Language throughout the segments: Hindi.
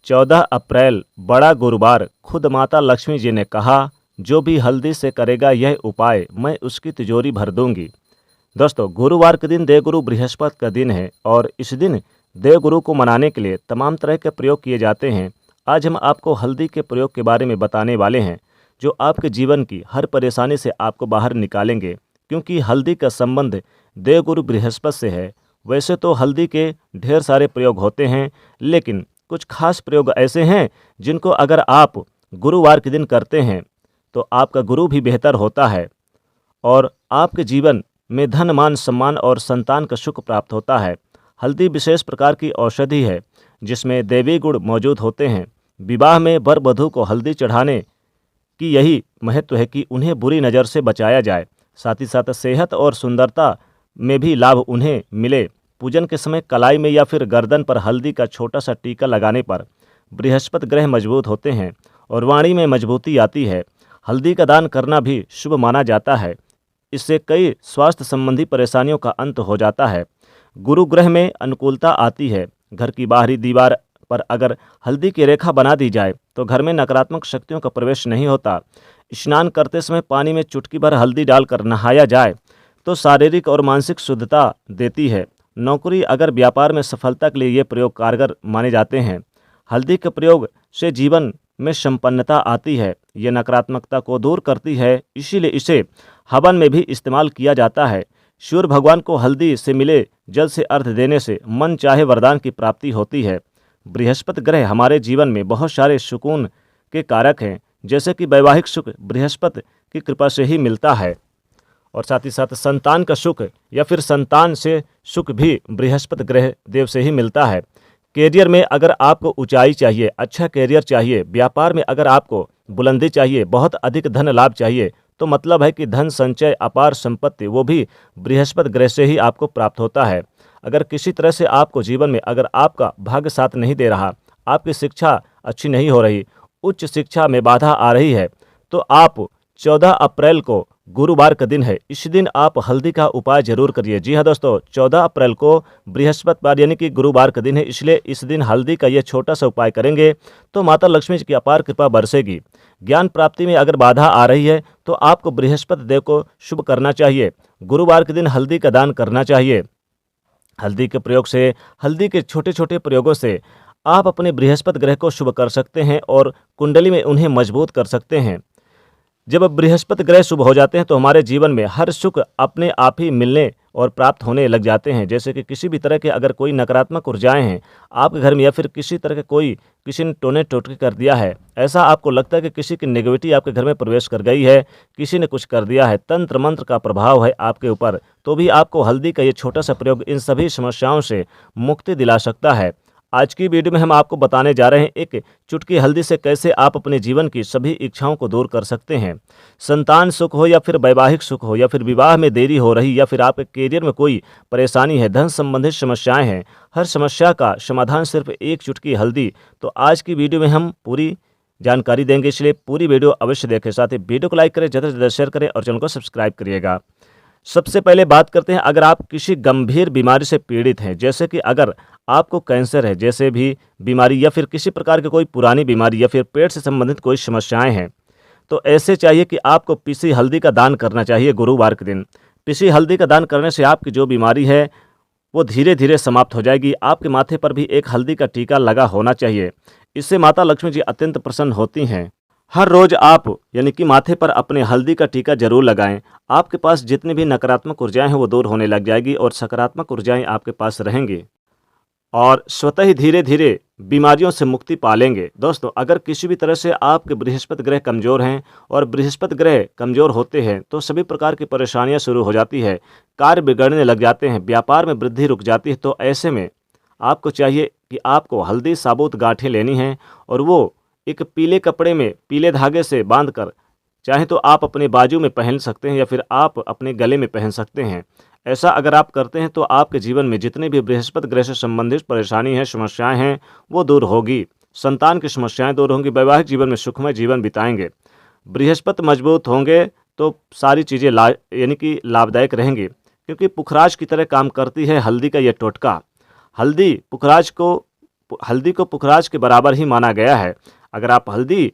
14 अप्रैल बड़ा गुरुवार। खुद माता लक्ष्मी जी ने कहा, जो भी हल्दी से करेगा यह उपाय, मैं उसकी तिजोरी भर दूंगी। दोस्तों, गुरुवार के दिन देवगुरु बृहस्पति का दिन है और इस दिन देवगुरु को मनाने के लिए तमाम तरह के प्रयोग किए जाते हैं। आज हम आपको हल्दी के प्रयोग के बारे में बताने वाले हैं, जो आपके जीवन की हर परेशानी से आपको बाहर निकालेंगे, क्योंकि हल्दी का संबंध देवगुरु बृहस्पति से है। वैसे तो हल्दी के ढेर सारे प्रयोग होते हैं, लेकिन कुछ खास प्रयोग ऐसे हैं जिनको अगर आप गुरुवार के दिन करते हैं तो आपका गुरु भी बेहतर होता है और आपके जीवन में धन, मान, सम्मान और संतान का सुख प्राप्त होता है। हल्दी विशेष प्रकार की औषधि है जिसमें दैवी गुण मौजूद होते हैं। विवाह में वर वधू को हल्दी चढ़ाने की यही महत्व है कि उन्हें बुरी नज़र से बचाया जाए। साथ ही साथ सेहत और सुंदरता में भी लाभ उन्हें मिले। पूजन के समय कलाई में या फिर गर्दन पर हल्दी का छोटा सा टीका लगाने पर बृहस्पति ग्रह मजबूत होते हैं और वाणी में मजबूती आती है। हल्दी का दान करना भी शुभ माना जाता है। इससे कई स्वास्थ्य संबंधी परेशानियों का अंत हो जाता है। गुरु ग्रह में अनुकूलता आती है। घर की बाहरी दीवार पर अगर हल्दी की रेखा बना दी जाए तो घर में नकारात्मक शक्तियों का प्रवेश नहीं होता। स्नान करते समय पानी में चुटकी भर हल्दी डालकर नहाया जाए तो शारीरिक और मानसिक शुद्धता देती है। नौकरी अगर व्यापार में सफलता के लिए ये प्रयोग कारगर माने जाते हैं। हल्दी के प्रयोग से जीवन में संपन्नता आती है। ये नकारात्मकता को दूर करती है, इसीलिए इसे हवन में भी इस्तेमाल किया जाता है। सूर्य भगवान को हल्दी से मिले जल से अर्घ्य देने से मन चाहे वरदान की प्राप्ति होती है। बृहस्पति ग्रह हमारे जीवन में बहुत सारे सुकून के कारक हैं, जैसे कि वैवाहिक सुख बृहस्पति की कृपा से ही मिलता है और साथ ही साथ संतान का सुख या फिर संतान से सुख भी बृहस्पति ग्रह देव से ही मिलता है। कैरियर में अगर आपको ऊंचाई चाहिए, अच्छा कैरियर चाहिए, व्यापार में अगर आपको बुलंदी चाहिए, बहुत अधिक धन लाभ चाहिए, तो मतलब है कि धन संचय, अपार संपत्ति, वो भी बृहस्पति ग्रह से ही आपको प्राप्त होता है। अगर किसी तरह से आपको जीवन में अगर आपका भाग्य साथ नहीं दे रहा, आपकी शिक्षा अच्छी नहीं हो रही, उच्च शिक्षा में बाधा आ रही है, तो आप 14 अप्रैल को गुरुवार का दिन है, इस दिन आप हल्दी का उपाय जरूर करिए। जी हाँ दोस्तों, 14 अप्रैल को बृहस्पतिवार यानी कि गुरुवार का दिन है, इसलिए इस दिन हल्दी का यह छोटा सा उपाय करेंगे तो माता लक्ष्मी जी की अपार कृपा बरसेगी। ज्ञान प्राप्ति में अगर बाधा आ रही है तो आपको बृहस्पति देव को शुभ करना चाहिए। गुरुवार के दिन हल्दी का दान करना चाहिए। हल्दी के प्रयोग से, हल्दी के छोटे छोटे प्रयोगों से आप अपने बृहस्पति ग्रह को शुभ कर सकते हैं और कुंडली में उन्हें मजबूत कर सकते हैं। जब बृहस्पति ग्रह शुभ हो जाते हैं तो हमारे जीवन में हर सुख अपने आप ही मिलने और प्राप्त होने लग जाते हैं। जैसे कि किसी भी तरह के अगर कोई नकारात्मक ऊर्जाएं हैं आपके घर में, या फिर किसी तरह के किसी ने टोने टोटके कर दिया है, ऐसा आपको लगता है कि किसी की नेगेटिविटी आपके घर में प्रवेश कर गई है, किसी ने कुछ कर दिया है, तंत्र मंत्र का प्रभाव है आपके ऊपर, तो भी आपको हल्दी का ये छोटा सा प्रयोग इन सभी समस्याओं से मुक्ति दिला सकता है। आज की वीडियो में हम आपको बताने जा रहे हैं एक चुटकी हल्दी से कैसे आप अपने जीवन की सभी इच्छाओं को दूर कर सकते हैं। संतान सुख हो या फिर वैवाहिक सुख हो या फिर विवाह में देरी हो रही या फिर आपके करियर में कोई परेशानी है, धन संबंधित समस्याएं हैं, हर समस्या का समाधान सिर्फ एक चुटकी हल्दी। तो आज की वीडियो में हम पूरी जानकारी देंगे, इसलिए पूरी वीडियो अवश्य देखें। साथ ही वीडियो को लाइक करें, ज़्यादा से ज़्यादा शेयर करें और चैनल को सब्सक्राइब करिएगा। सबसे पहले बात करते हैं, अगर आप किसी गंभीर बीमारी से पीड़ित हैं, जैसे कि अगर आपको कैंसर है जैसे भी बीमारी, या फिर किसी प्रकार की कोई पुरानी बीमारी, या फिर पेट से संबंधित कोई समस्याएं हैं, तो ऐसे चाहिए कि आपको पीसी हल्दी का दान करना चाहिए गुरुवार के दिन। पीसी हल्दी का दान करने से आपकी जो बीमारी है वो धीरे धीरे समाप्त हो जाएगी। आपके माथे पर भी एक हल्दी का टीका लगा होना चाहिए। इससे माता लक्ष्मी जी अत्यंत प्रसन्न होती हैं। हर रोज आप यानी कि माथे पर अपने हल्दी का टीका जरूर लगाएं। आपके पास जितनी भी नकारात्मक ऊर्जाएं हैं वो दूर होने लग जाएगी और सकारात्मक ऊर्जाएं आपके पास रहेंगी और स्वतः ही धीरे धीरे बीमारियों से मुक्ति पालेंगे। दोस्तों, अगर किसी भी तरह से आपके बृहस्पति ग्रह कमज़ोर हैं और बृहस्पति ग्रह कमज़ोर होते हैं तो सभी प्रकार की परेशानियां शुरू हो जाती है, कार्य बिगड़ने लग जाते हैं, व्यापार में वृद्धि रुक जाती है। तो ऐसे में आपको चाहिए कि आपको हल्दी साबुत गांठें लेनी हैं और वो एक पीले कपड़े में पीले धागे से बांधकर, चाहे तो आप अपने बाजू में पहन सकते हैं या फिर आप अपने गले में पहन सकते हैं। ऐसा अगर आप करते हैं तो आपके जीवन में जितनी भी बृहस्पति ग्रह से संबंधित परेशानी है, समस्याएं हैं, वो दूर होगी। संतान की समस्याएं दूर होंगी, वैवाहिक जीवन में सुखमय जीवन बिताएंगे। बृहस्पति मजबूत होंगे तो सारी चीज़ें यानी कि लाभदायक रहेंगी, क्योंकि पुखराज की तरह काम करती है हल्दी का यह टोटका। हल्दी पुखराज को हल्दी को पुखराज के बराबर ही माना गया है। अगर आप हल्दी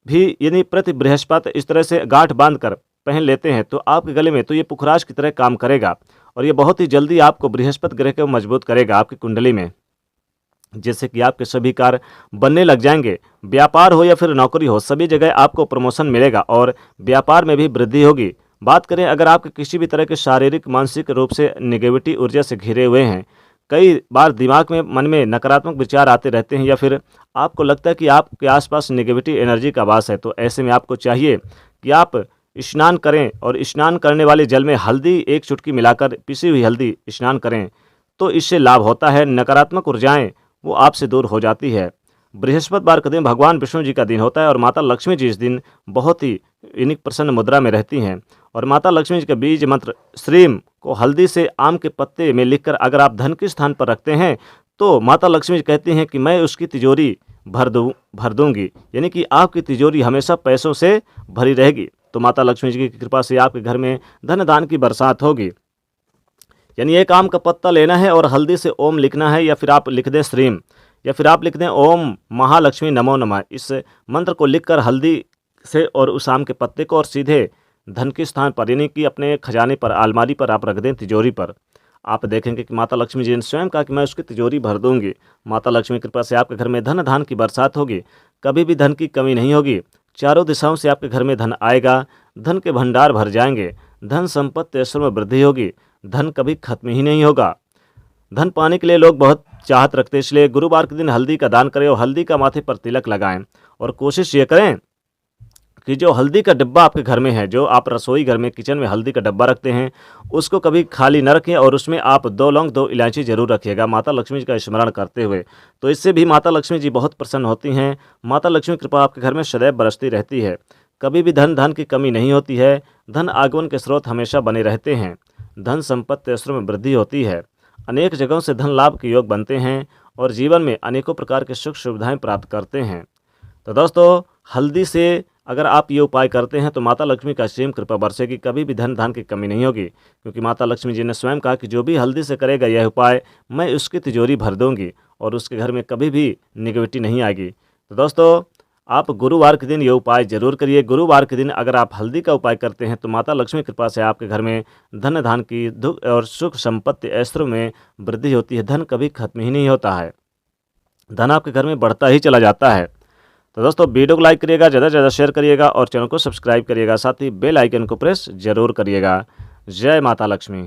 भी यानी प्रति बृहस्पति इस तरह से गांठ बांध कर पहन लेते हैं तो आपके गले में तो ये पुखराज की तरह काम करेगा और ये बहुत ही जल्दी आपको बृहस्पति ग्रह को मजबूत करेगा आपकी कुंडली में, जिससे कि आपके सभी कार्य बनने लग जाएंगे। व्यापार हो या फिर नौकरी हो, सभी जगह आपको प्रमोशन मिलेगा और व्यापार में भी वृद्धि होगी। बात करें अगर आपके किसी भी तरह के शारीरिक मानसिक रूप से नेगेटिविटी ऊर्जा से घिरे हुए हैं, कई बार दिमाग में मन में नकारात्मक विचार आते रहते हैं या फिर आपको लगता है कि आपके आसपास नेगेटिविटी एनर्जी का वास है, तो ऐसे में आपको चाहिए कि आप स्नान करें और स्नान करने वाले जल में हल्दी एक चुटकी मिलाकर पिसी हुई हल्दी स्नान करें तो इससे लाभ होता है। नकारात्मक ऊर्जाएं वो आपसे दूर हो जाती है। बृहस्पतिवार का दिन भगवान विष्णु जी का दिन होता है और माता लक्ष्मी जी इस दिन बहुत ही यूनिक प्रसन्न मुद्रा में रहती हैं और माता लक्ष्मी जी का बीज मंत्र श्रीम को हल्दी से आम के पत्ते में लिखकर अगर आप धन के स्थान पर रखते हैं तो माता लक्ष्मी जी कहती हैं कि मैं उसकी तिजोरी भर दूंगी, यानी कि आपकी तिजोरी हमेशा पैसों से भरी रहेगी। तो माता लक्ष्मी जी की कृपा से आपके घर में धन दान की बरसात होगी। यानी एक आम का पत्ता लेना है और हल्दी से ओम लिखना है या फिर आप लिख दें श्रीम या फिर आप लिख दें ओम महालक्ष्मी नमो नमः। इस मंत्र को लिखकर हल्दी से और उस आम के पत्ते को और सीधे धन के स्थान पर यानी कि अपने खजाने पर अलमारी पर आप रख दें, तिजोरी पर। आप देखेंगे कि माता लक्ष्मी जी ने स्वयं कहा कि मैं उसकी तिजोरी भर दूंगी। माता लक्ष्मी की कृपा से आपके घर में धन धान की बरसात होगी, कभी भी धन की कमी नहीं होगी। चारों दिशाओं से आपके घर में धन आएगा, धन के भंडार भर जाएंगे, धन संपत्ति ऐश्वर्य में वृद्धि होगी, धन कभी खत्म ही नहीं होगा। धन पाने के लिए लोग बहुत चाहत रखते हैं, इसलिए गुरुवार के दिन हल्दी का दान करें और हल्दी का माथे पर तिलक लगाएं और कोशिश ये करें कि जो हल्दी का डब्बा आपके घर में है, जो आप रसोई घर में किचन में हल्दी का डब्बा रखते हैं, उसको कभी खाली न रखें और उसमें आप 2 लौंग 2 इलायची जरूर रखिएगा माता लक्ष्मी जी का स्मरण करते हुए। तो इससे भी माता लक्ष्मी जी बहुत प्रसन्न होती हैं। माता लक्ष्मी की कृपा आपके घर में सदैव बरसती रहती है, कभी भी धन की कमी नहीं होती है। धन आगमन के स्रोत हमेशा बने रहते हैं, धन संपत्ति ऐश्वर्य में वृद्धि होती है, अनेक जगहों से धन लाभ के योग बनते हैं और जीवन में अनेकों प्रकार के सुख सुविधाएं प्राप्त करते हैं। तो दोस्तों, हल्दी से अगर आप ये उपाय करते हैं तो माता लक्ष्मी का असीम कृपा बरसेगी, कभी भी धन की कमी नहीं होगी, क्योंकि माता लक्ष्मी जी ने स्वयं कहा कि जो भी हल्दी से करेगा यह उपाय मैं उसकी तिजोरी भर दूंगी और उसके घर में कभी भी नेगेटिविटी नहीं आएगी। तो दोस्तों, आप गुरुवार के दिन ये उपाय जरूर करिए। गुरुवार के दिन अगर आप हल्दी का उपाय करते हैं तो माता लक्ष्मी की कृपा से आपके घर में धन धान की दुख और सुख संपत्ति ऐश्वर्य में वृद्धि होती है। धन कभी खत्म ही नहीं होता है, धन आपके घर में बढ़ता ही चला जाता है। तो दोस्तों, वीडियो को लाइक करिएगा, ज़्यादा से ज़्यादा शेयर करिएगा और चैनल को सब्सक्राइब करिएगा, साथ ही बेल आइकन को प्रेस जरूर करिएगा। जय माता लक्ष्मी।